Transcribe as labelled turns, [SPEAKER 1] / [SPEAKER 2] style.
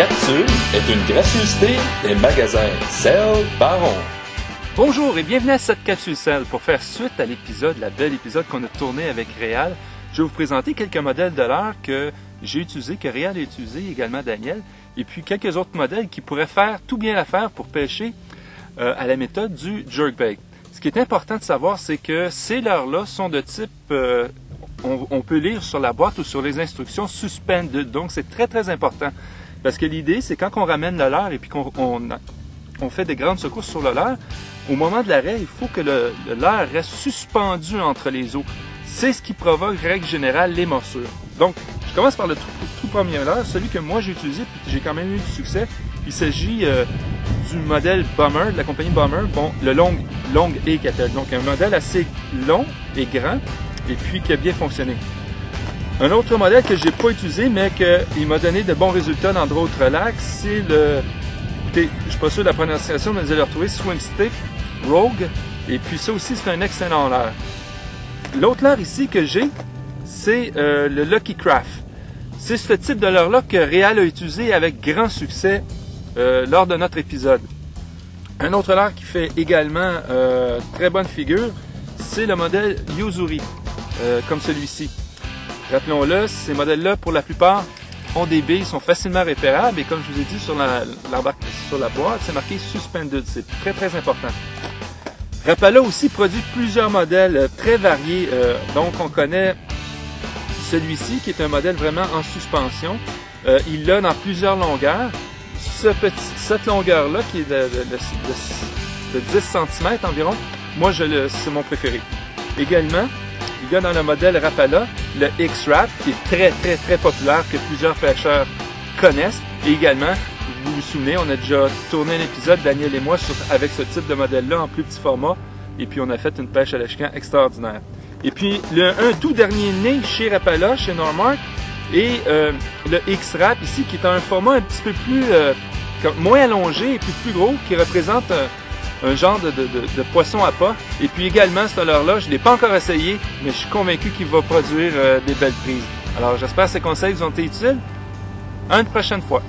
[SPEAKER 1] capsule est une gracieuseté des magasins Selle Baron.
[SPEAKER 2] Bonjour et bienvenue à cette capsule Selle. Pour faire suite à l'épisode, la belle épisode qu'on a tourné avec Réal, je vais vous présenter quelques modèles de leurre que j'ai utilisés, que Réal a utilisé, également Daniel, et puis quelques autres modèles qui pourraient faire tout bien l'affaire pour pêcher à la méthode du jerkbait. Ce qui est important de savoir, c'est que ces leurres-là sont de type, on peut lire sur la boîte ou sur les instructions, suspended. Donc c'est très très important. Parce que l'idée, c'est quand on ramène le leurre et puis qu'on fait des grandes secousses sur le leurre, au moment de l'arrêt, il faut que le leurre reste suspendu entre les os. C'est ce qui provoque, règle générale, les morsures. Donc, je commence par le tout premier leurre, celui que moi j'ai utilisé et que j'ai quand même eu du succès. Il s'agit du modèle Bomber, de la compagnie Bomber, bon, le long et qu'appelle. Donc, un modèle assez long et grand et puis qui a bien fonctionné. Un autre modèle que je n'ai pas utilisé, mais qu'il m'a donné de bons résultats dans d'autres lacs, c'est le... Écoutez, je ne suis pas sûr de la prononciation, mais vous allez le retrouver, Swim Stick Rogue. Et puis ça aussi, c'est un excellent leurre. L'autre leurre ici que j'ai, c'est le Lucky Craft. C'est ce type de leurre-là que Réal a utilisé avec grand succès lors de notre épisode. Un autre leurre qui fait également très bonne figure, c'est le modèle Yo-Zuri, comme celui-ci. Rappelons-le, ces modèles-là, pour la plupart, ont des billes, sont facilement repérables et comme je vous ai dit sur la boîte, c'est marqué Suspended. C'est très très important. Rapala aussi produit plusieurs modèles très variés. Donc on connaît celui-ci qui est un modèle vraiment en suspension. Il l'a dans plusieurs longueurs. Cette longueur-là qui est de 10 cm environ, moi c'est mon préféré. Également, il y a dans le modèle Rapala le X-Rap qui est très très très populaire, que plusieurs pêcheurs connaissent. Et également, vous vous souvenez, on a déjà tourné un épisode, Daniel et moi, avec ce type de modèle-là en plus petit format. Et puis on a fait une pêche à l'échiquan extraordinaire. Et puis un tout dernier né chez Rapala, chez Normark, et le X-Rap ici qui est un format un petit peu plus moins allongé et puis plus gros, qui représente un genre de poisson à pas. Et puis également, ce leurre-là, je ne l'ai pas encore essayé, mais je suis convaincu qu'il va produire des belles prises. Alors j'espère que ces conseils vous ont été utiles. À une prochaine fois.